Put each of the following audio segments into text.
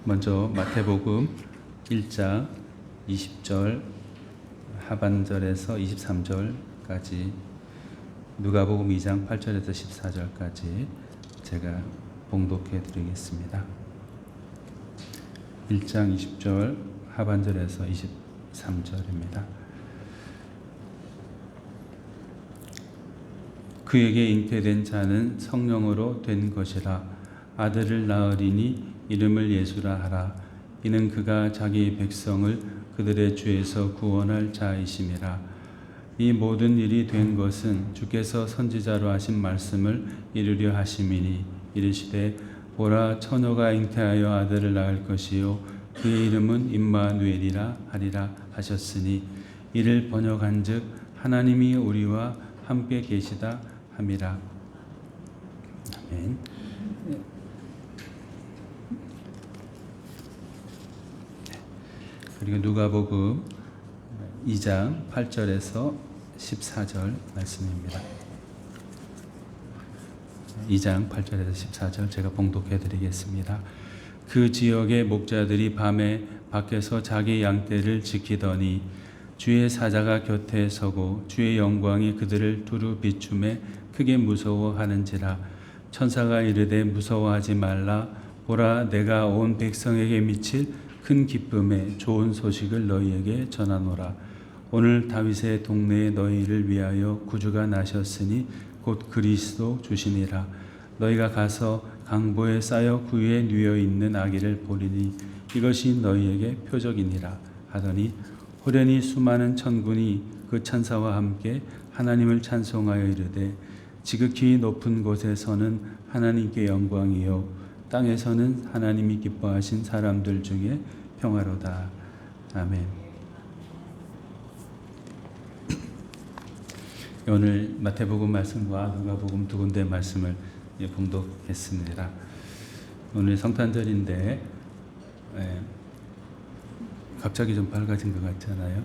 먼저 마태복음 1장 20절 하반절에서 23절까지, 누가복음 2장 8절에서 14절까지 제가 봉독해 드리겠습니다. 1장 20절 하반절에서 23절입니다. 그에게 잉태된 자는 성령으로 된 것이라. 아들을 낳으리니 이름을 예수라 하라. 이는 그가 자기 백성을 그들의 죄에서 구원할 자이심이라. 이 모든 일이 된 것은 주께서 선지자로 하신 말씀을 이루려 하심이니, 이르시되 보라, 처녀가 잉태하여 아들을 낳을 것이요 그의 이름은 임마누엘이라 하리라 하셨으니, 이를 번역한즉 하나님이 우리와 함께 계시다 함이라. 아멘. 그리고 누가복음 2장 8절에서 14절 말씀입니다. 2장 8절에서 14절 제가 봉독해 드리겠습니다. 그 지역의 목자들이 밤에 밖에서 자기 양떼를 지키더니 주의 사자가 곁에 서고 주의 영광이 그들을 두루 비추매 크게 무서워하는지라. 천사가 이르되 무서워하지 말라. 보라, 내가 온 백성에게 미칠 큰 기쁨의 좋은 소식을 너희에게 전하노라. 오늘 다윗의 동네에 너희를 위하여 구주가 나셨으니 곧 그리스도 주시니라. 너희가 가서 강보에 쌓여 구유에 누워 있는 아기를 보리니 이것이 너희에게 표적이니라 하더니, 호련히 수많은 천군이 그 천사와 함께 하나님을 찬송하여 이르되, 지극히 높은 곳에서는 하나님께 영광이요 땅에서는 하나님이 기뻐하신 사람들 중에 평화로다. 아멘. 오늘 마태복음 말씀과 누가복음 두 군데 말씀을 봉독했습니다. 오늘 성탄절인데 갑자기 좀 밝아진 것 같잖아요.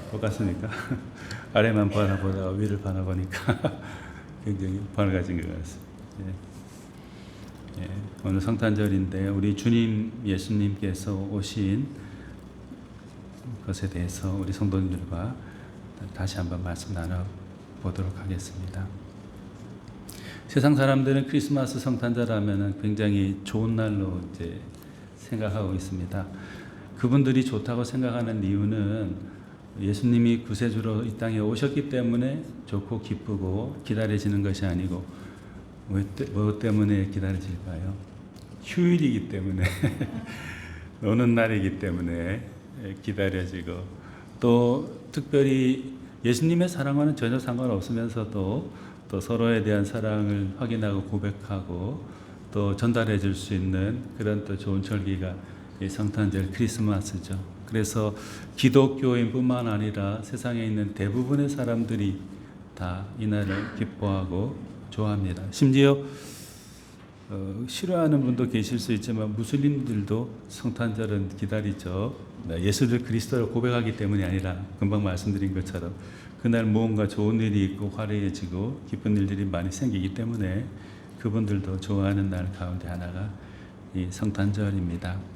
똑같습니까? 아래만 바라보다가 위를 바라보니까 굉장히 밝아진 것 같습니다. 오늘 성탄절인데 우리 주님 예수님께서 오신 것에 대해서 우리 성도님들과 다시 한번 말씀 나눠보도록 하겠습니다. 세상 사람들은 크리스마스 성탄절 하면은 굉장히 좋은 날로 이제 생각하고 있습니다. 그분들이 좋다고 생각하는 이유는 예수님이 구세주로 이 땅에 오셨기 때문에 좋고 기쁘고 기다려지는 것이 아니고, 뭐 때문에 기다려질까요? 휴일이기 때문에 노는 날이기 때문에 기다려지고, 또 특별히 예수님의 사랑과는 전혀 상관없으면서도 또 서로에 대한 사랑을 확인하고 고백하고 또 전달해 줄 수 있는 그런 또 좋은 절기가 이 성탄절 크리스마스죠. 그래서 기독교인뿐만 아니라 세상에 있는 대부분의 사람들이 다 이날을 기뻐하고 좋아합니다. 심지어 싫어하는 분도 계실 수 있지만 무슬림들도 성탄절은 기다리죠. 예수를 그리스도로 고백하기 때문이 아니라 금방 말씀드린 것처럼 그날 무언가 좋은 일이 있고 화려해지고 기쁜 일들이 많이 생기기 때문에 그분들도 좋아하는 날 가운데 하나가 이 성탄절입니다.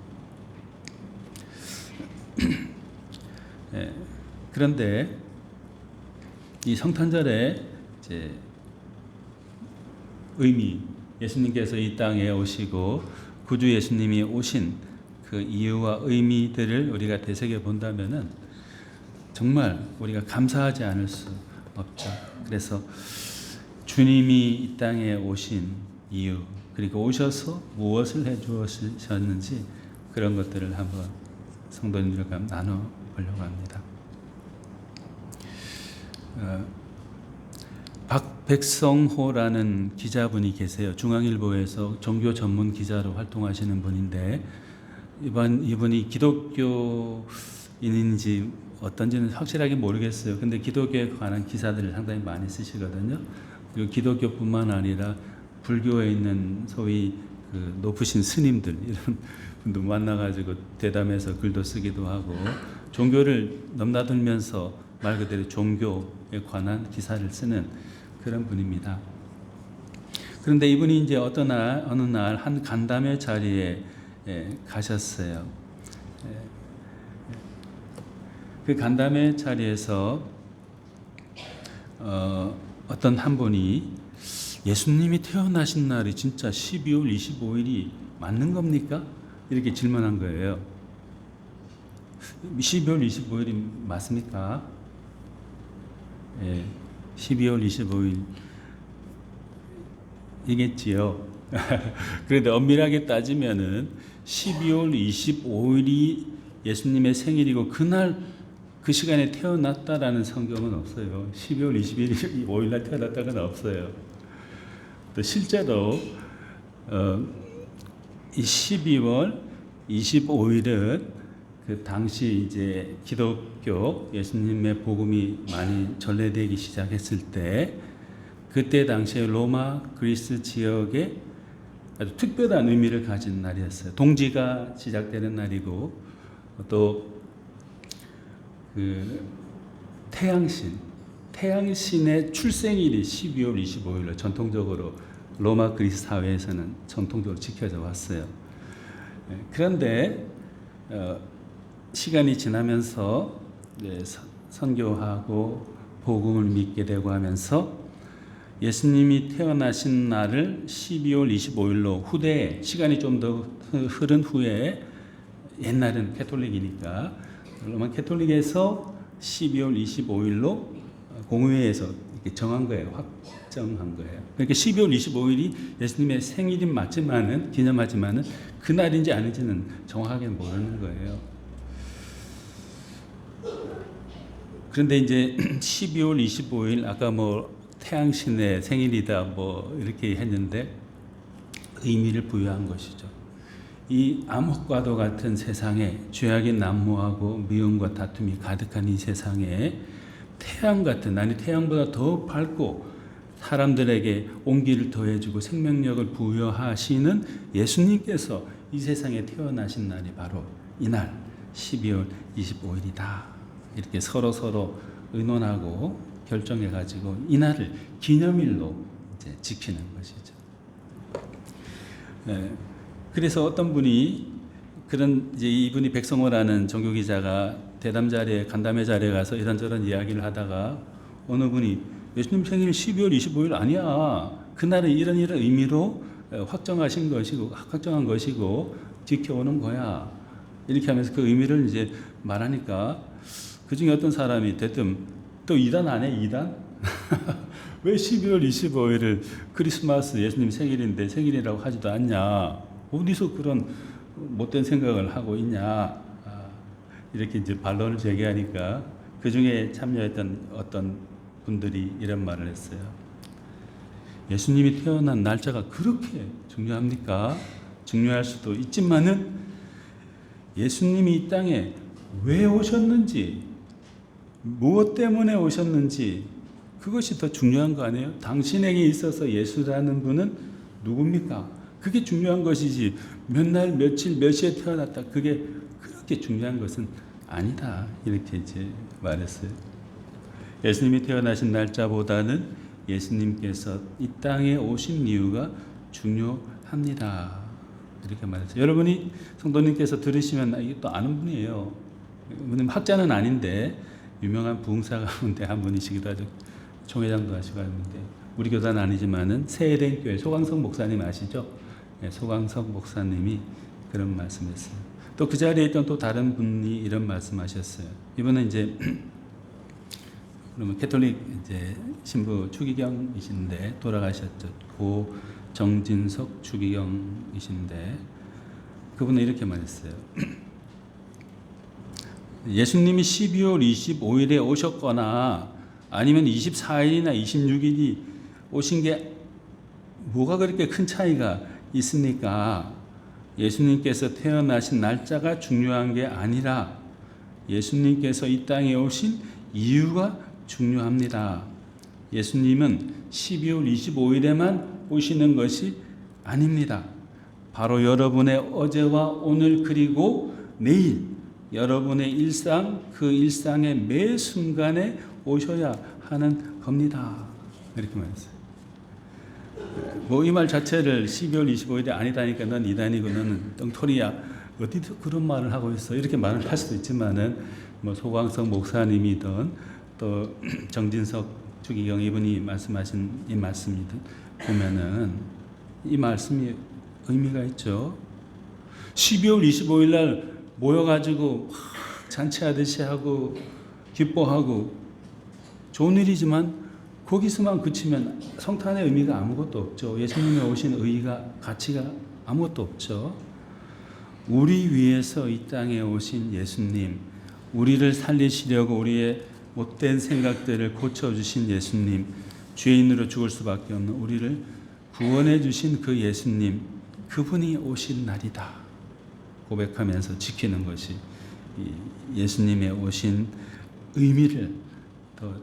그런데 이 성탄절의 이제 의미, 예수님께서 이 땅에 오시고 구주 예수님이 오신 그 이유와 의미들을 우리가 되새겨 본다면은 정말 우리가 감사하지 않을 수 없죠. 그래서 주님이 이 땅에 오신 이유, 그리고 오셔서 무엇을 해 주셨는지 그런 것들을 한번 성도님들과 나눠보려고 합니다. 박백성호라는 기자분이 계세요. 중앙일보에서 종교 전문 기자로 활동하시는 분인데, 이분이 기독교인인지 어떤지는 확실하게 모르겠어요. 근데 기독교에 관한 기사들을 상당히 많이 쓰시거든요. 그리고 기독교뿐만 아니라 불교에 있는 소위 그 높으신 스님들 이런 분도 만나가지고 대담해서 글도 쓰기도 하고, 종교를 넘나들면서 말 그대로 종교에 관한 기사를 쓰는 그런 분입니다. 그런데 이분이 이제 어느 날 한 간담회 자리에 가셨어요. 그 간담회 자리에서 어떤 한 분이 예수님이 태어나신 날이 진짜 12월 25일이 맞는 겁니까? 이렇게 질문한 거예요. 12월 25일이 맞습니까? 12월 25일 이겠지요. 그런데 엄밀하게 따지면은 12월 25일이 예수님의 생일이고 그날 그 시간에 태어났다라는 성경은 없어요. 12월 25일 날 태어났다는 없어요. 또 실제로 이 12월 25일은 그 당시 이제 기독교 예수님의 복음이 많이 전래되기 시작했을 때 그때 당시에 로마 그리스 지역에 아주 특별한 의미를 가진 날이었어요. 동지가 시작되는 날이고 또 그 태양신의 출생일이 12월 25일로 전통적으로 로마 그리스 사회에서는 전통적으로 지켜져 왔어요. 그런데 시간이 지나면서 선교하고 복음을 믿게 되고 하면서 예수님이 태어나신 날을 12월 25일로 후대에 시간이 좀 더 흐른 후에 옛날은 캐톨릭이니까 로마 캐톨릭에서 12월 25일로 공회에서 이렇게 정한 거예요. 확정한 거예요. 그러니까 12월 25일이 예수님의 생일인 맞지만은 기념하지만은 그날인지 아닌지는 정확하게 모르는 거예요. 그런데 이제 12월 25일 아까 뭐 태양신의 생일이다 뭐 이렇게 했는데 의미를 부여한 것이죠. 이 암흑과도 같은 세상에 죄악이 난무하고 미움과 다툼이 가득한 이 세상에 태양 같은, 아니 태양보다 더 밝고 사람들에게 온기를 더해주고 생명력을 부여하시는 예수님께서 이 세상에 태어나신 날이 바로 이날 12월 25일이다. 이렇게 서로 의논하고 결정해가지고 이날을 기념일로 이제 지키는 것이죠. 그래서 어떤 분이 그런 이제 이분이 백성호라는 종교 기자가 대담 자리에 간담회 자리에 가서 이런저런 이야기를 하다가 어느 분이 예수님 생일 12월 25일 아니야. 그날은 이런 의미로 확정한 것이고 지켜오는 거야. 이렇게 하면서 그 의미를 이제 말하니까 그 중에 어떤 사람이 대뜸 또 이단 안 해? 이단? 왜 12월 25일을 크리스마스 예수님 생일이라고 하지도 않냐? 어디서 그런 못된 생각을 하고 있냐? 이렇게 이제 반론을 제기하니까 그 중에 참여했던 어떤 분들이 이런 말을 했어요. 예수님이 태어난 날짜가 그렇게 중요합니까? 중요할 수도 있지만은 예수님이 이 땅에 왜 오셨는지, 무엇 때문에 오셨는지 그것이 더 중요한 거 아니에요? 당신에게 있어서 예수라는 분은 누굽니까? 그게 중요한 것이지 몇 날 며칠 몇 시에 태어났다 그게 그렇게 중요한 것은 아니다. 이렇게 이제 말했어요. 예수님이 태어나신 날짜보다는 예수님께서 이 땅에 오신 이유가 중요합니다. 이렇게 말했어요. 여러분이 성도님께서 들으시면 이게 또 아는 분이에요. 학자는 아닌데 유명한 부흥사 가운데 한 분이시기도 하죠. 총회장도 하시고 하는데 우리 교단은 아니지만은 세eden 교회 소강석 목사님 아시죠? 네, 소강석 목사님이 그런 말씀했어요. 또 그 자리에 있던 또 다른 분이 이런 말씀하셨어요. 이분은 이제 그러면 캐톨릭 이제 신부 추기경이신데 돌아가셨죠. 고 정진석 추기경이신데 그분은 이렇게 말했어요. 예수님이 12월 25일에 오셨거나 아니면 24일이나 26일이 오신 게 뭐가 그렇게 큰 차이가 있습니까? 예수님께서 태어나신 날짜가 중요한 게 아니라 예수님께서 이 땅에 오신 이유가 중요합니다. 예수님은 12월 25일에만 오시는 것이 아닙니다. 바로 여러분의 어제와 오늘 그리고 내일 여러분의 일상, 그 일상의 매 순간에 오셔야 하는 겁니다. 이렇게 말했어요. 뭐 이 말 자체를 12월 25일이 아니다니까 넌 이단이고 너는 똥토리야. 어디서 그런 말을 하고 있어. 이렇게 말을 할 수도 있지만은 뭐 소광석 목사님이든 또 정진석 주기경 이분이 말씀하신 이 말씀이든 보면은 이 말씀이 의미가 있죠. 12월 25일 날 모여가지고 잔치하듯이 하고 기뻐하고 좋은 일이지만 거기서만 그치면 성탄의 의미가 아무것도 없죠. 예수님이 오신 의의가 가치가 아무것도 없죠. 우리 위해서 이 땅에 오신 예수님, 우리를 살리시려고 우리의 못된 생각들을 고쳐주신 예수님, 죄인으로 죽을 수밖에 없는 우리를 구원해 주신 그 예수님, 그분이 오신 날이다 고백하면서 지키는 것이 예수님의 오신 의미를 더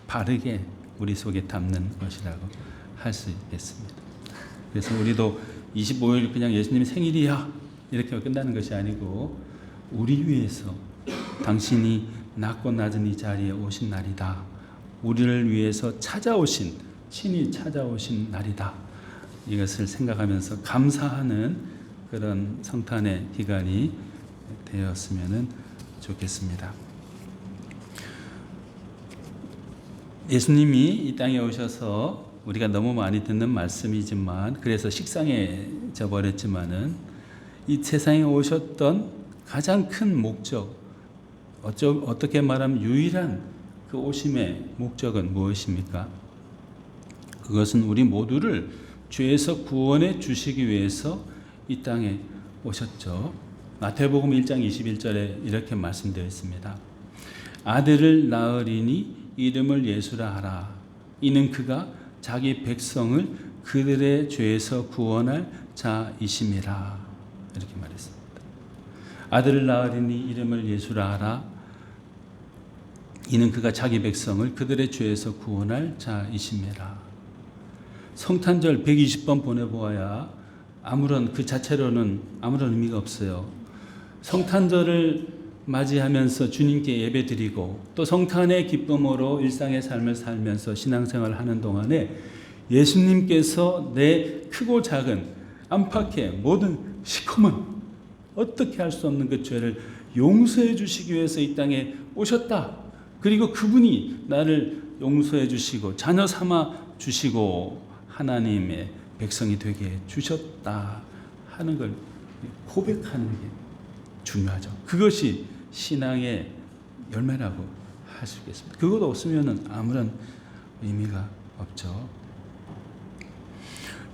바르게 우리 속에 담는 것이라고 할 수 있겠습니다. 그래서 우리도 25일 그냥 예수님 생일이야 이렇게 끝나는 것이 아니고 우리 위해서 당신이 낮고 낮은 이 자리에 오신 날이다. 우리를 위해서 찾아오신, 친히 찾아오신 날이다. 이것을 생각하면서 감사하는 그런 성탄의 기간이 되었으면 좋겠습니다. 예수님이 이 땅에 오셔서 우리가 너무 많이 듣는 말씀이지만 그래서 식상해져 버렸지만은 이 세상에 오셨던 가장 큰 목적, 어떻게 말하면 유일한 그 오심의 목적은 무엇입니까? 그것은 우리 모두를 죄에서 구원해 주시기 위해서 이 땅에 오셨죠. 마태복음 1장 21절에 이렇게 말씀되어 있습니다. 아들을 낳으리니 이름을 예수라 하라. 이는 그가 자기 백성을 그들의 죄에서 구원할 자이심이라. 이렇게 말했습니다. 아들을 낳으리니 이름을 예수라 하라. 이는 그가 자기 백성을 그들의 죄에서 구원할 자이심이라. 성탄절 120번 보내보아야 아무런 그 자체로는 아무런 의미가 없어요. 성탄절을 맞이하면서 주님께 예배드리고 또 성탄의 기쁨으로 일상의 삶을 살면서 신앙생활을 하는 동안에 예수님께서 내 크고 작은 안팎의 모든 시커먼 어떻게 할 수 없는 그 죄를 용서해 주시기 위해서 이 땅에 오셨다. 그리고 그분이 나를 용서해 주시고 자녀 삼아 주시고 하나님의 백성이 되게 주셨다 하는 걸 고백하는 게 중요하죠. 그것이 신앙의 열매라고 할 수 있겠습니다. 그것 없으면 아무런 의미가 없죠.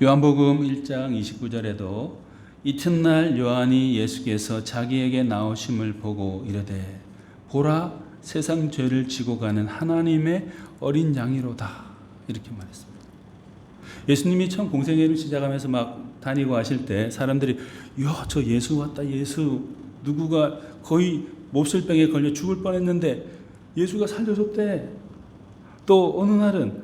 요한복음 1장 29절에도 이튿날 요한이 예수께서 자기에게 나오심을 보고 이르되 보라 세상 죄를 지고 가는 하나님의 어린 양이로다 이렇게 말했습니다. 예수님이 처음 공생애를 시작하면서 막 다니고 하실 때 사람들이 야, 저 예수 왔다. 예수 누구가 거의 몹쓸병에 걸려 죽을 뻔했는데 예수가 살려줬대. 또 어느 날은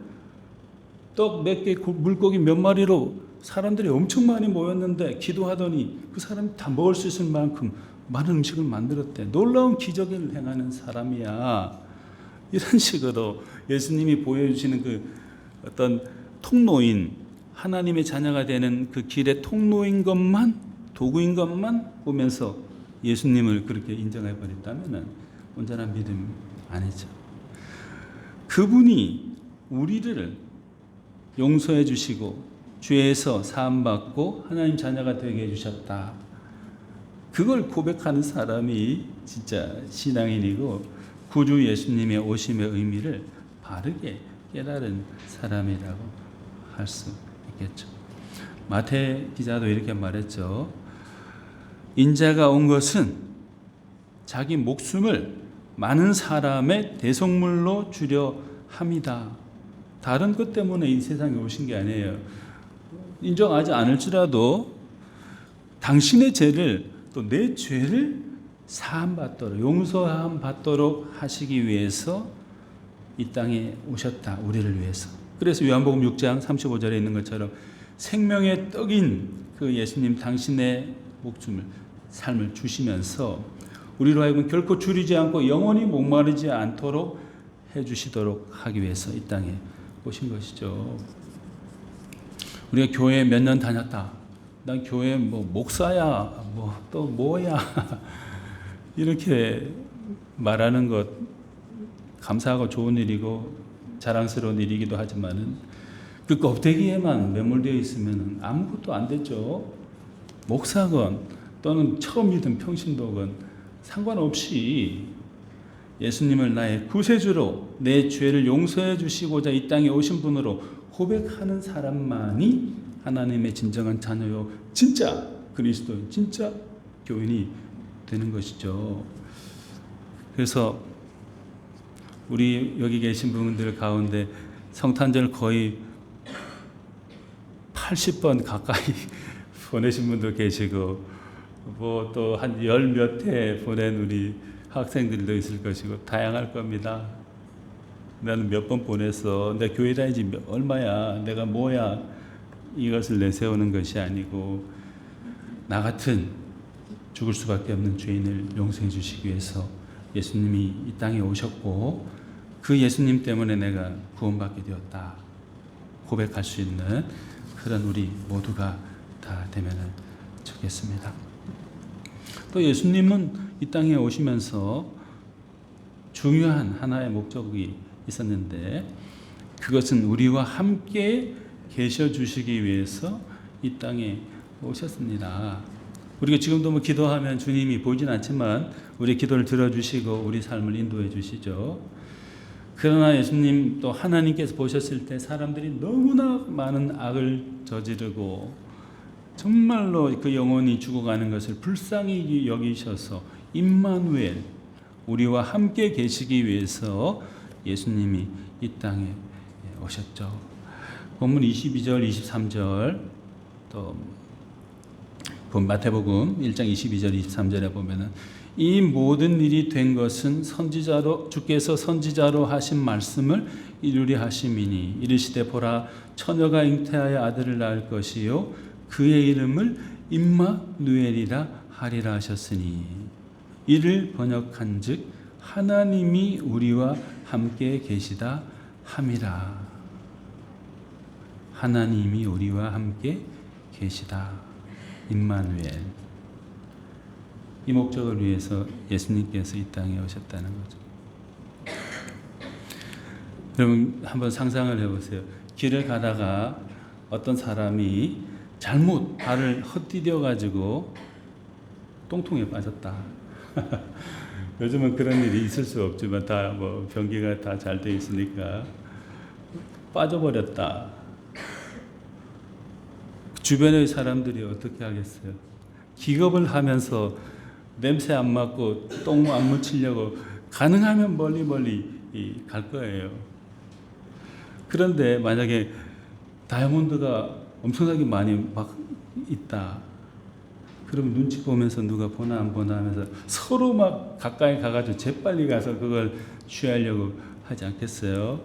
떡 몇 개 물고기 몇 마리로 사람들이 엄청 많이 모였는데 기도하더니 그 사람이 다 먹을 수 있을 만큼 많은 음식을 만들었대. 놀라운 기적을 행하는 사람이야. 이런 식으로 예수님이 보여주시는 그 어떤 통로인 하나님의 자녀가 되는 그 길의 통로인 것만 도구인 것만 보면서 예수님을 그렇게 인정해 버렸다면 온전한 믿음 아니죠. 그분이 우리를 용서해 주시고 죄에서 사함받고 하나님 자녀가 되게 해주셨다. 그걸 고백하는 사람이 진짜 신앙인이고 구주 예수님의 오심의 의미를 바르게 깨달은 사람이라고 할 수 있겠죠. 마태 기자도 이렇게 말했죠. 인자가 온 것은 자기 목숨을 많은 사람의 대속물로 주려 함이다. 다른 것 때문에 이 세상에 오신 게 아니에요. 인정하지 않을지라도 당신의 죄를 또 내 죄를 사함받도록 용서함 받도록 하시기 위해서 이 땅에 오셨다. 우리를 위해서. 그래서 요한복음 6장 35절에 있는 것처럼 생명의 떡인 그 예수님 당신의 목숨을 삶을 주시면서 우리로 하여금 결코 줄이지 않고 영원히 목마르지 않도록 해주시도록 하기 위해서 이 땅에 오신 것이죠. 우리가 교회 몇 년 다녔다. 난 교회 뭐 목사야, 뭐 또 뭐야. 이렇게 말하는 것 감사하고 좋은 일이고 자랑스러운 일이기도 하지만은 그 껍데기에만 매몰되어 있으면 아무것도 안 됐죠. 목사건 또는 처음 믿은 평신도건 상관없이 예수님을 나의 구세주로 내 죄를 용서해 주시고자 이 땅에 오신 분으로 고백하는 사람만이 하나님의 진정한 자녀요, 진짜 그리스도인, 진짜 교인이 되는 것이죠. 그래서 우리 여기 계신 분들 가운데 성탄절 거의 80번 가까이 보내신 분도 계시고 뭐 또 한 열 몇 해 보낸 우리 학생들도 있을 것이고 다양할 겁니다. 나는 몇 번 보냈어. 내 교회 다니지 얼마야. 내가 뭐야. 이것을 내세우는 것이 아니고 나 같은 죽을 수밖에 없는 죄인을 용서해 주시기 위해서 예수님이 이 땅에 오셨고 그 예수님 때문에 내가 구원받게 되었다 고백할 수 있는 그런 우리 모두가 다 되면 좋겠습니다. 또 예수님은 이 땅에 오시면서 중요한 하나의 목적이 있었는데 그것은 우리와 함께 계셔 주시기 위해서 이 땅에 오셨습니다. 우리가 지금도 뭐 기도하면 주님이 보이진 않지만 우리 기도를 들어주시고 우리 삶을 인도해 주시죠. 그러나 예수님 또 하나님께서 보셨을 때 사람들이 너무나 많은 악을 저지르고 정말로 그 영혼이 죽어가는 것을 불쌍히 여기셔서 임마누엘 우리와 함께 계시기 위해서 예수님이 이 땅에 오셨죠. 본문 22절 23절 또 마태복음 1장 22절 23절에 보면은 이 모든 일이 된 것은 주께서 선지자로 하신 말씀을 이루리 하심이니 이르시되 보라 처녀가 잉태하여 아들을 낳을 것이요 그의 이름을 임마누엘이라 하리라 하셨으니 이를 번역한즉 하나님이 우리와 함께 계시다 함이라. 하나님이 우리와 함께 계시다. 임마누엘. 이 목적을 위해서 예수님께서 이 땅에 오셨다는 거죠. 여러분 한번 상상을 해보세요. 길을 가다가 어떤 사람이 잘못 발을 헛디뎌 가지고 똥통에 빠졌다. 요즘은 그런 일이 있을 수 없지만 다 뭐 변기가 다 잘 돼 있으니까 빠져버렸다. 주변의 사람들이 어떻게 하겠어요? 기겁을 하면서 냄새 안 맡고 똥 안 묻히려고 가능하면 멀리 갈 거예요. 그런데 만약에 다이아몬드가 엄청나게 많이 막 있다. 그럼 눈치 보면서 누가 보나 안 보나 하면서 서로 막 가까이 가가지고 재빨리 가서 그걸 취하려고 하지 않겠어요?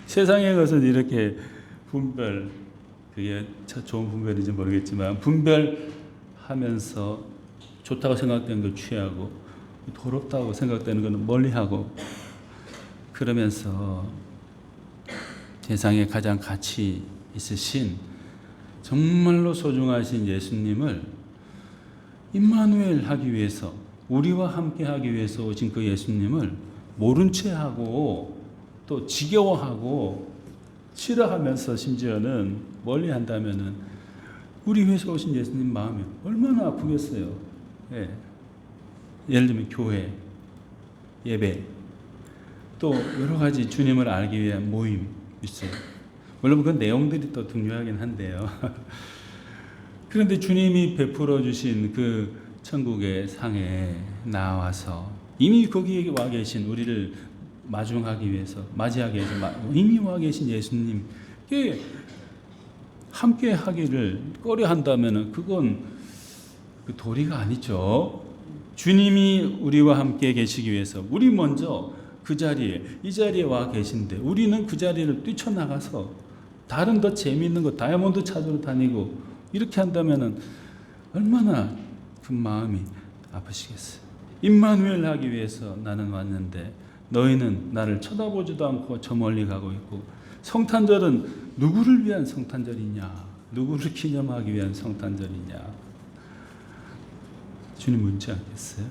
세상의 것은 이렇게 분별, 그게 좋은 분별인지 모르겠지만 분별하면서 좋다고 생각되는 걸 취하고 더럽다고 생각되는 것은 멀리하고 그러면서 세상에 가장 가치 있으신 정말로 소중하신 예수님을 임마누엘 하기 위해서 우리와 함께 하기 위해서 오신 그 예수님을 모른 채 하고 또 지겨워하고 싫어하면서 심지어는 멀리 한다면은 우리 위해서 오신 예수님 마음이 얼마나 아프겠어요. 예. 예를 들면 교회, 예배, 또 여러 가지 주님을 알기 위한 모임 있어요. 물론 그 내용들이 또 중요하긴 한데요. 그런데 주님이 베풀어 주신 그 천국의 상에 나와서 이미 거기에 와 계신 우리를 맞이하기 위해서 이미 와 계신 예수님께 함께 하기를 꺼려 한다면은 그건 그 도리가 아니죠. 주님이 우리와 함께 계시기 위해서 우리 먼저 이 자리에 와 계신데 우리는 그 자리를 뛰쳐나가서 다른 더 재미있는 거 다이아몬드 찾으러 다니고 이렇게 한다면은 얼마나 그 마음이 아프시겠어요. 임마누엘 하기 위해서 나는 왔는데 너희는 나를 쳐다보지도 않고 저 멀리 가고 있고 성탄절은 누구를 위한 성탄절이냐? 누구를 기념하기 위한 성탄절이냐? 주님 묻지 않겠어요?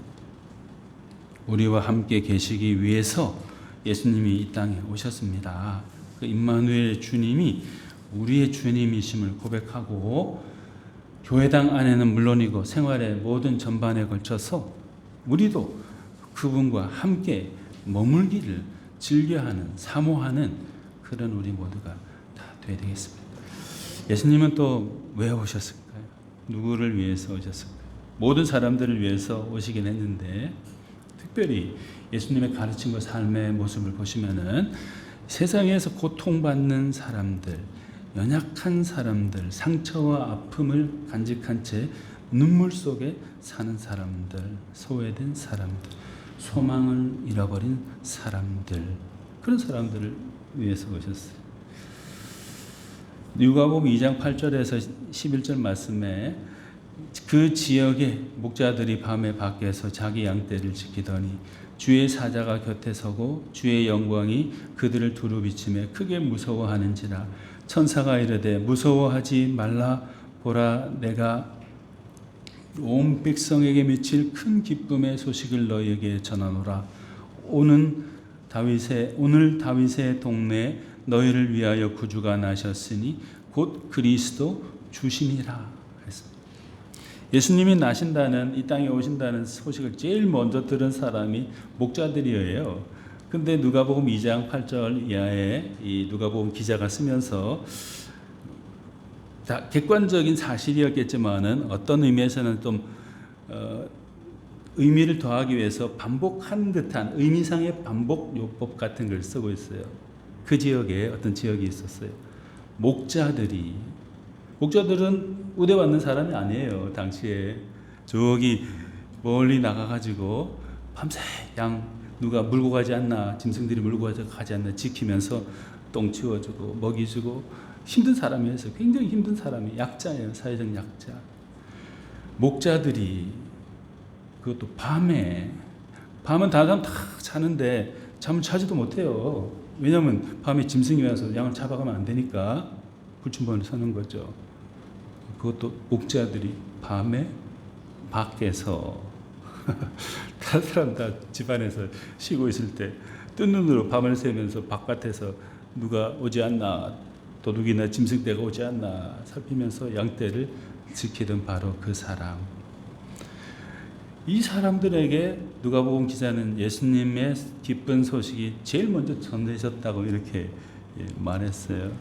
우리와 함께 계시기 위해서 예수님이 이 땅에 오셨습니다. 그 임마누엘 주님이 우리의 주님이심을 고백하고 교회당 안에는 물론이고 생활의 모든 전반에 걸쳐서 우리도 그분과 함께 머물기를 즐겨하는, 사모하는 그런 우리 모두가 다 되어야 되겠습니다. 예수님은 또 왜 오셨을까요? 누구를 위해서 오셨을까요? 모든 사람들을 위해서 오시긴 했는데 특별히 예수님의 가르침과 삶의 모습을 보시면은 세상에서 고통받는 사람들, 연약한 사람들, 상처와 아픔을 간직한 채 눈물 속에 사는 사람들, 소외된 사람들, 소망을 잃어버린 사람들, 그런 사람들을 위해서 오셨어요. 누가복음 2장 8절에서 11절 말씀에 그 지역의 목자들이 밤에 밖에서 자기 양떼를 지키더니 주의 사자가 곁에 서고 주의 영광이 그들을 두루 비치며 크게 무서워하는지라 천사가 이르되 무서워하지 말라 보라 내가 온 백성에게 미칠 큰 기쁨의 소식을 너희에게 전하노라 오늘 다윗의 동네에 너희를 위하여 구주가 나셨으니 곧 그리스도 주시니라 했습니다. 예수님이 나신다는 이 땅에 오신다는 소식을 제일 먼저 들은 사람이 목자들이에요. 근데 누가복음 2장 8절 이하에 이 누가복음 기자가 쓰면서 다 객관적인 사실이었겠지만은 어떤 의미에서는 좀 의미를 더하기 위해서 반복한 듯한 의미상의 반복 요법 같은 걸 쓰고 있어요. 그 지역에 어떤 지역이 있었어요. 목자들은 우대 받는 사람이 아니에요. 당시에 저기 멀리 나가가지고 밤새 양 누가 물고 가지 않나, 짐승들이 물고 가지 않나 지키면서 똥 치워주고 먹이주고 힘든 사람이었어요. 굉장히 힘든 사람이 약자예요. 사회적 약자. 목자들이 그것도 밤은 다른 사람 다 자는데 잠을 자지도 못해요. 왜냐하면 밤에 짐승이 와서 양을 잡아가면 안 되니까 불침번을 서는 거죠. 그것도 목자들이 밤에 밖에서 다른 사람 다 집안에서 쉬고 있을 때 뜬 눈으로 밤을 새면서 바깥에서 누가 오지 않나 도둑이나 짐승떼가 오지 않나 살피면서 양떼를 지키던 바로 그 사람. 이 사람들에게 누가복음 기자는 예수님의 기쁜 소식이 제일 먼저 전해졌다고 이렇게 말했어요.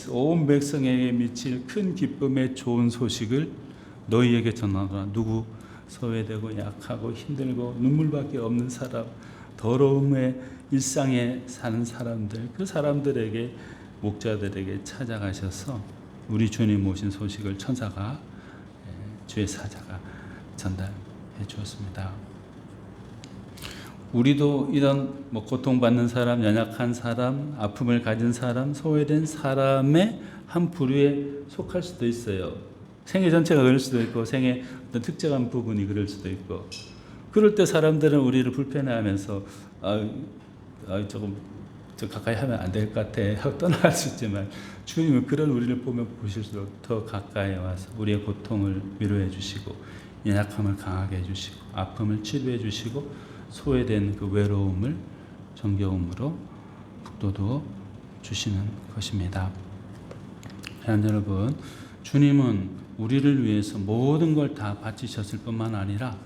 온 백성에게 미칠 큰 기쁨의 좋은 소식을 너희에게 전하노라. 누구? 소외되고 약하고 힘들고 눈물밖에 없는 사람, 더러움의 일상에 사는 사람들, 그 사람들에게 목자들에게 찾아가셔서 우리 주님 오신 소식을 천사가 주의 사자가 전달해 주었습니다. 우리도 이런 고통받는 사람, 연약한 사람, 아픔을 가진 사람, 소외된 사람의 한 부류에 속할 수도 있어요. 생애 전체가 그럴 수도 있고 생애 어떤 특정한 부분이 그럴 수도 있고 그럴 때 사람들은 우리를 불편해하면서 조금 가까이 하면 안 될 것 같아 하고 떠나갈 수 있지만 주님은 그런 우리를 보면 보실수록 더 가까이 와서 우리의 고통을 위로해 주시고 연약함을 강하게 해주시고 아픔을 치료해 주시고 소외된 그 외로움을 정겨움으로 북돋워 주시는 것입니다. 사랑하는 여러분, 주님은 우리를 위해서 모든 걸 다 바치셨을 뿐만 아니라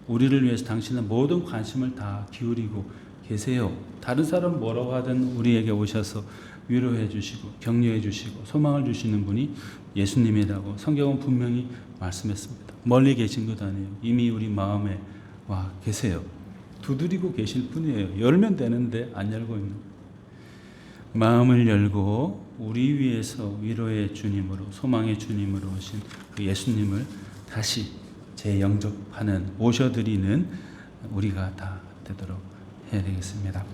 우리를 위해서 당신은 모든 관심을 다 기울이고 계세요. 다른 사람 뭐라고 하든 우리에게 오셔서 위로해 주시고 격려해 주시고 소망을 주시는 분이 예수님이라고 성경은 분명히 말씀했습니다. 멀리 계신 것 아니에요. 이미 우리 마음에 와 계세요. 두드리고 계실 뿐이에요. 열면 되는데 안 열고 있는 거예요. 마음을 열고 우리 위해서 위로의 주님으로 소망의 주님으로 오신 그 예수님을 다시 재영접하는 모셔드리는 우리가 다 되도록 해야 되겠습니다.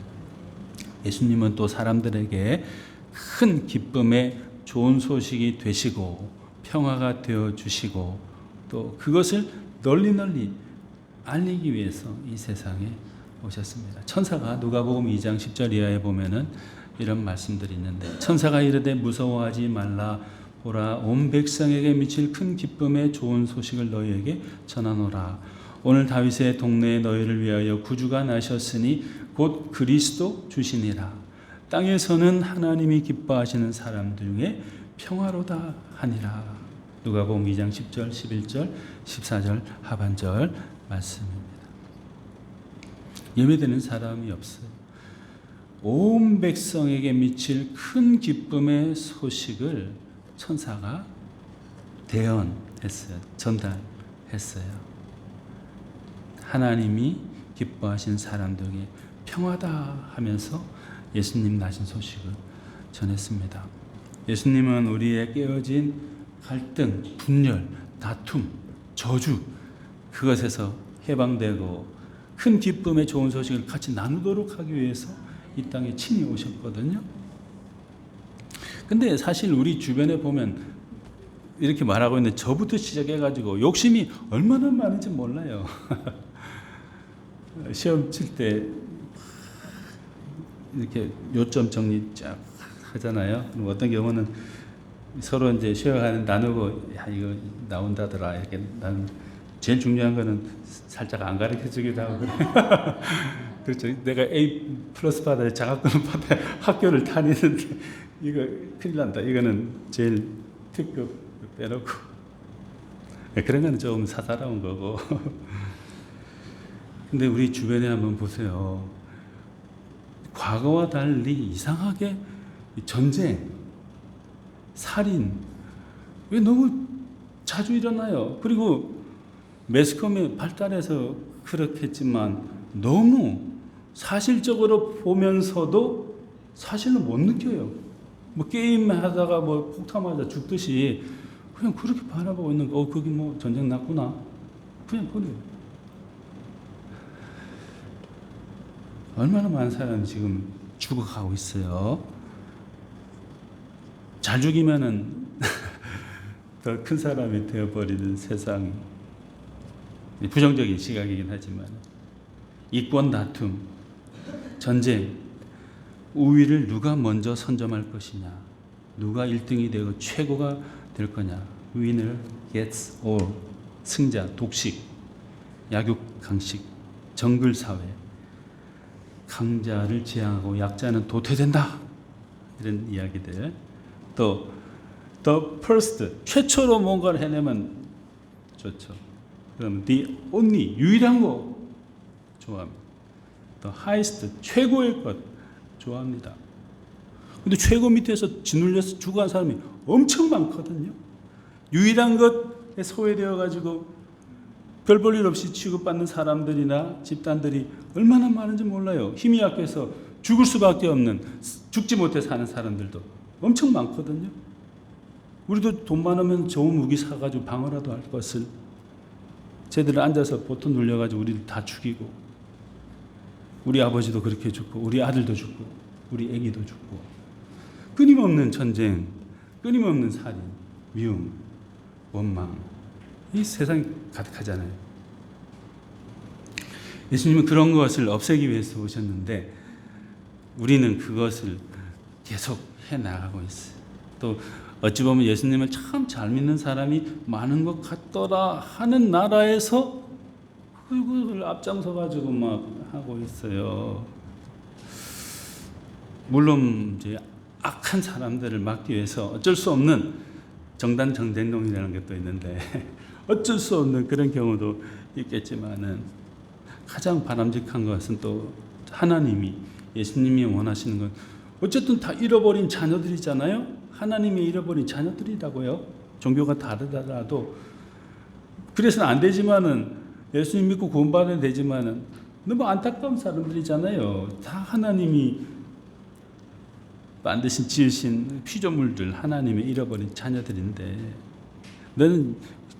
예수님은 또 사람들에게 큰 기쁨의 좋은 소식이 되시고 평화가 되어 주시고 또 그것을 널리 알리기 위해서 이 세상에 오셨습니다. 천사가 누가복음 2장 10절 이하에 보면은 이런 말씀들이 있는데, 천사가 이르되 무서워하지 말라. 보라, 온 백성에게 미칠 큰 기쁨의 좋은 소식을 너희에게 전하노라. 오늘 다윗의 동네에 너희를 위하여 구주가 나셨으니 곧 그리스도 주시니라. 땅에서는 하나님이 기뻐하시는 사람들 중에 평화로다 하니라. 누가복음 2장 10절, 11절, 14절 하반절 말씀입니다. 예배드리는 사람이 없어요. 온 백성에게 미칠 큰 기쁨의 소식을 천사가 대언했어요. 전달했어요. 하나님이 기뻐하신 사람들에게 평화다 하면서 예수님 나신 소식을 전했습니다. 예수님은 우리의 깨어진 갈등, 분열, 다툼, 저주, 그것에서 해방되고 큰 기쁨의 좋은 소식을 같이 나누도록 하기 위해서 이 땅에 친히 오셨거든요. 근데 사실 우리 주변에 보면 이렇게 말하고 있는데 저부터 시작해가지고 욕심이 얼마나 많은지 몰라요. 시험 칠 때 이렇게 요점 정리 쫙 하잖아요. 그럼 어떤 경우는 서로 이제 쉐어하는 나누고, 야 이거 나온다더라 이렇게. 난 제일 중요한 거는 살짝 안 가르쳐 주기도 하고 그래. 그렇죠. 내가 A 플러스 받아야 장학금 받아야 학교를 다니는데 이거 큰일 난다. 이거는 제일 특급 빼놓고. 그런 거는 좀 사사로운 거고. 근데 우리 주변에 한번 보세요. 과거와 달리 이상하게 전쟁, 살인, 왜 너무 자주 일어나요? 그리고 매스컴이 발달해서 그렇겠지만 너무 사실적으로 보면서도 사실로 못 느껴요. 뭐 게임 하다가 뭐 폭탄 맞아 죽듯이 그냥 그렇게 바라보고 있는 거. 거기 뭐 전쟁 났구나. 그냥 버려요. 얼마나 많은 사람이 지금 죽어가고 있어요. 잘 죽이면은 더 큰 사람이 되어버리는 세상. 부정적인 시각이긴 하지만 이권 다툼, 전쟁, 우위를 누가 먼저 선점할 것이냐, 누가 1등이 되고 최고가 될 거냐. Winner gets all. 승자, 독식, 약육 강식, 정글 사회. 강자를 지향하고 약자는 도태된다. 이런 이야기들. 또 the first, 최초로 뭔가를 해내면 좋죠. 그럼 the only, 유일한 거 좋아합니다. the highest, 최고의 것 좋아합니다. 근데 최고 밑에서 짓눌려서 죽어간 사람이 엄청 많거든요. 유일한 것에 소외되어 가지고 별 볼 일 없이 취급받는 사람들이나 집단들이 얼마나 많은지 몰라요. 힘이 약해서 죽을 수밖에 없는, 죽지 못해 사는 사람들도 엄청 많거든요. 우리도 돈 많으면 좋은 무기 사가지고 방어라도 할 것을, 쟤들 앉아서 보통 눌려가지고 우리를 다 죽이고, 우리 아버지도 그렇게 죽고, 우리 아들도 죽고, 우리 애기도 죽고, 끊임없는 전쟁, 끊임없는 살인, 미움, 원망, 이 세상이 가득하잖아요. 예수님은 그런 것을 없애기 위해서 오셨는데 우리는 그것을 계속 해나가고 있어요. 또 어찌 보면 예수님을 참 잘 믿는 사람이 많은 것 같더라 하는 나라에서 그걸 앞장서 가지고 막 하고 있어요. 물론 이제 악한 사람들을 막기 위해서 어쩔 수 없는 정단 정쟁론이라는 것도 있는데 어쩔 수 없는 그런 경우도 있겠지만은 가장 바람직한 것은 또 하나님이, 예수님이 원하시는 건 어쨌든 다 잃어버린 자녀들이잖아요. 하나님이 잃어버린 자녀들이라고요. 종교가 다르더라도. 그래서는 안 되지만은, 예수님 믿고 구원받아야 되지만은 너무 안타까운 사람들이잖아요. 다 하나님이 만드신, 지으신 피조물들, 하나님의 잃어버린 자녀들인데 너는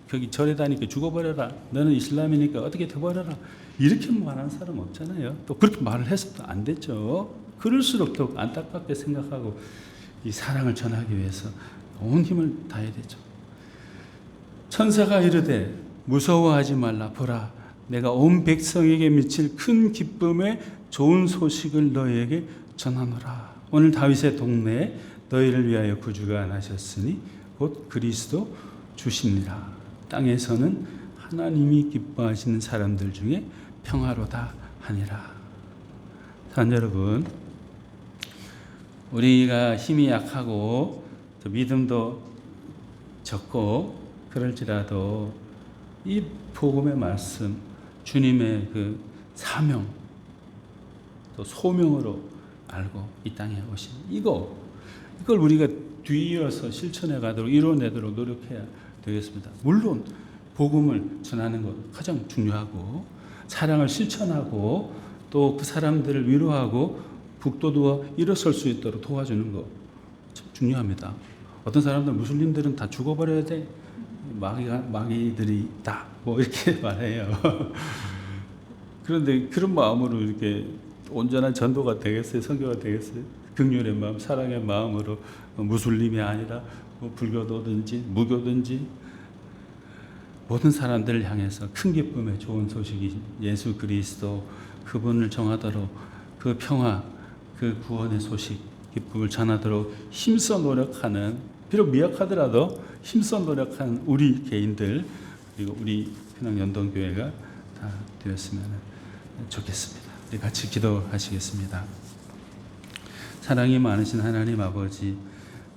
거기 절에 다니까 죽어버려라, 너는 이슬람이니까 어떻게 돼버려라, 이렇게 말하는 사람 없잖아요. 또 그렇게 말을 해서도 안 되죠. 그럴수록 더욱 안타깝게 생각하고 이 사랑을 전하기 위해서 온 힘을 다해야 되죠. 천사가 이르되 무서워하지 말라. 보라, 내가 온 백성에게 미칠 큰 기쁨의 좋은 소식을 너희에게 전하노라. 오늘 다윗의 동네에 너희를 위하여 구주가 나셨으니 곧 그리스도 주시니라. 땅에서는 하나님이 기뻐하시는 사람들 중에 평화로다 하니라. 사랑 여러분, 우리가 힘이 약하고 또 믿음도 적고 그럴지라도 이 복음의 말씀, 주님의 그 사명 또 소명으로 알고 이 땅에 오신 이걸 우리가 뒤이어서 실천해 가도록 이뤄내도록 노력해야 되겠습니다. 물론 복음을 전하는 것 가장 중요하고 사랑을 실천하고 또 그 사람들을 위로하고 북돋워 일어설 수 있도록 도와주는 것 참 중요합니다. 어떤 사람들 무슬림들은 다 죽어버려야 돼. 마귀들이 다 뭐 이렇게 말해요. 그런데 그런 마음으로 이렇게 온전한 전도가 되겠어요? 선교가 되겠어요? 긍휼의 마음, 사랑의 마음으로 무슬림이 아니라 뭐 불교도든지 무교든지 모든 사람들을 향해서 큰 기쁨의 좋은 소식이 예수 그리스도 그분을 정하도록 그 평화, 그 구원의 소식, 기쁨을 전하도록 힘써 노력하는, 비록 미약하더라도 힘써 노력하는 우리 개인들 그리고 우리 평양연동교회가 다 되었으면 좋겠습니다. 우리 같이 기도하시겠습니다. 사랑이 많으신 하나님 아버지,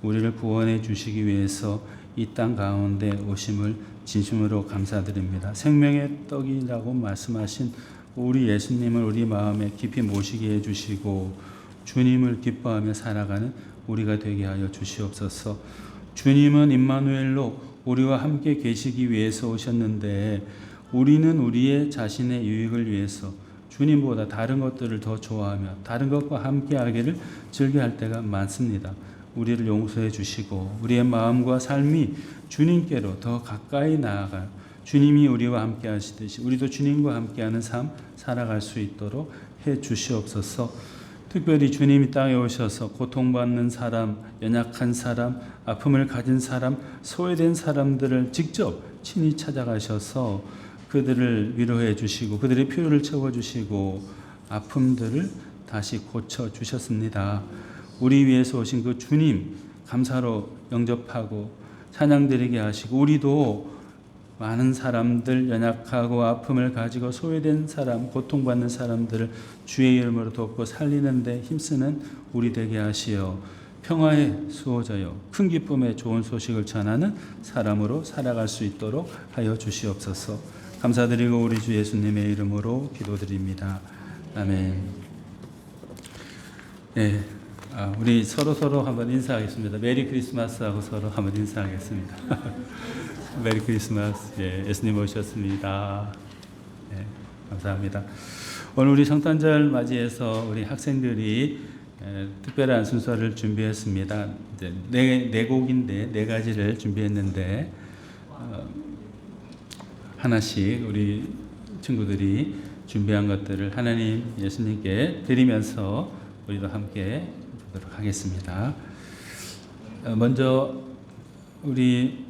우리를 구원해 주시기 위해서 이 땅 가운데 오심을 진심으로 감사드립니다. 생명의 떡이라고 말씀하신 우리 예수님을 우리 마음에 깊이 모시게 해주시고 주님을 기뻐하며 살아가는 우리가 되게 하여 주시옵소서. 주님은 임마누엘로 우리와 함께 계시기 위해서 오셨는데 우리는 우리의 자신의 유익을 위해서 주님보다 다른 것들을 더 좋아하며 다른 것과 함께하기를 즐겨할 때가 많습니다. 우리를 용서해 주시고 우리의 마음과 삶이 주님께로 더 가까이 나아가 주님이 우리와 함께 하시듯이 우리도 주님과 함께하는 삶 살아갈 수 있도록 해 주시옵소서. 특별히 주님이 땅에 오셔서 고통받는 사람, 연약한 사람, 아픔을 가진 사람, 소외된 사람들을 직접 친히 찾아가셔서 그들을 위로해 주시고 그들의 필요를 채워주시고 아픔들을 다시 고쳐주셨습니다. 우리 위해서 오신 그 주님 감사로 영접하고 찬양드리게 하시고 우리도 많은 사람들, 연약하고 아픔을 가지고 소외된 사람, 고통받는 사람들을 주의 이름으로 돕고 살리는 데 힘쓰는 우리 되게 하시어 평화의 수호자여 큰 기쁨의 좋은 소식을 전하는 사람으로 살아갈 수 있도록 하여 주시옵소서. 감사드리고 우리 주 예수님의 이름으로 기도드립니다. 아멘. 네, 우리 서로 한번 인사하겠습니다. 메리 크리스마스 하고 서로 한번 인사하겠습니다. 메리 크리스마스. 예, 예수님 오셨습니다. 예, 감사합니다. 오늘 우리 성탄절 맞이해서 우리 학생들이 특별한 순서를 준비했습니다. 이제 네 곡인데 네 가지를 준비했는데 하나씩 우리 친구들이 준비한 것들을 하나님 예수님께 드리면서 우리도 함께 보도록 하겠습니다. 먼저 우리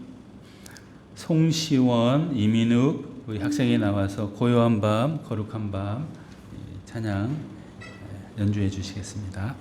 송시원, 이민욱 우리 학생이 나와서 고요한 밤, 거룩한 밤 찬양 연주해 주시겠습니다.